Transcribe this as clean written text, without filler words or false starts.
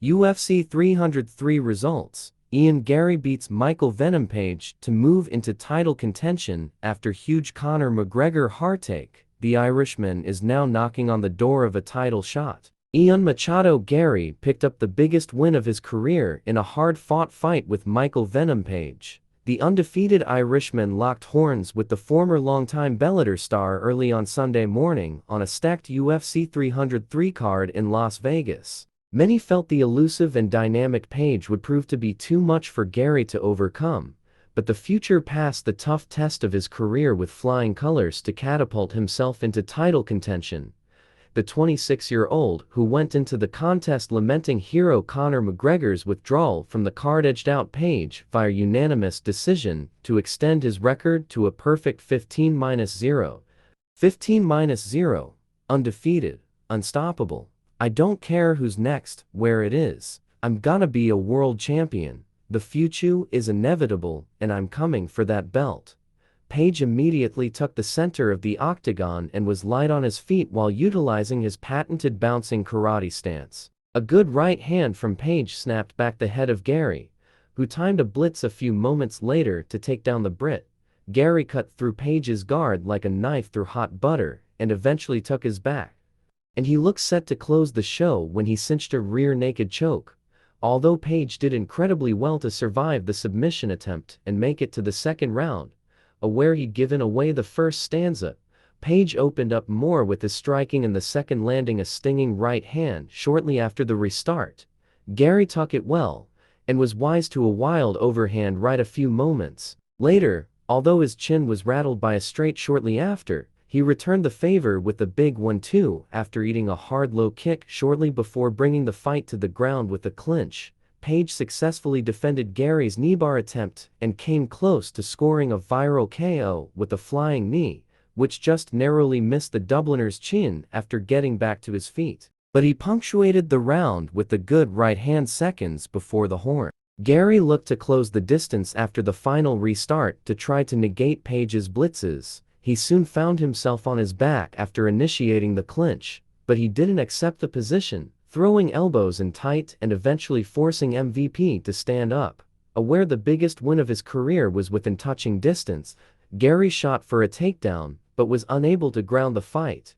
UFC 303 results. Garry beats Michael Venom Page to move into title contention after huge Conor McGregor heartache. The Irishman is now knocking on the door of a title shot. Machado Garry picked up the biggest win of his career in a hard-fought fight with Michael Venom Page. The undefeated Irishman locked horns with the former longtime Bellator star early on Sunday morning on a stacked UFC 303 card in Las Vegas. Many felt the elusive and dynamic Page would prove to be too much for Garry to overcome, but the future passed the tough test of his career with flying colors to catapult himself into title contention. The 26-year-old, who went into the contest lamenting hero Conor McGregor's withdrawal from the card, edged out Page via unanimous decision to extend his record to a perfect 15-0. 15-0, undefeated, unstoppable. I don't care who's next, where it is. I'm gonna be a world champion. The future is inevitable, and I'm coming for that belt. Page immediately took the center of the octagon and was light on his feet while utilizing his patented bouncing karate stance. A good right hand from Page snapped back the head of Garry, who timed a blitz a few moments later to take down the Brit. Garry cut through Page's guard like a knife through hot butter and eventually took his back. And he looked set to close the show when he cinched a rear naked choke. Although Page did incredibly well to survive the submission attempt and make it to the second round, aware he'd given away the first stanza, Page opened up more with his striking in the second, landing a stinging right hand shortly after the restart. Garry took it well, and was wise to a wild overhand right a few moments later. Although his chin was rattled by a straight shortly after, he returned the favor with a big 1-2 after eating a hard low kick shortly before bringing the fight to the ground with a clinch. Page successfully defended Garry's kneebar attempt and came close to scoring a viral KO with a flying knee, which just narrowly missed the Dubliner's chin after getting back to his feet. But he punctuated the round with a good right hand seconds before the horn. Garry looked to close the distance after the final restart to try to negate Page's blitzes. He soon found himself on his back after initiating the clinch, but he didn't accept the position, throwing elbows in tight and eventually forcing MVP to stand up. Aware the biggest win of his career was within touching distance, Garry shot for a takedown, but was unable to ground the fight.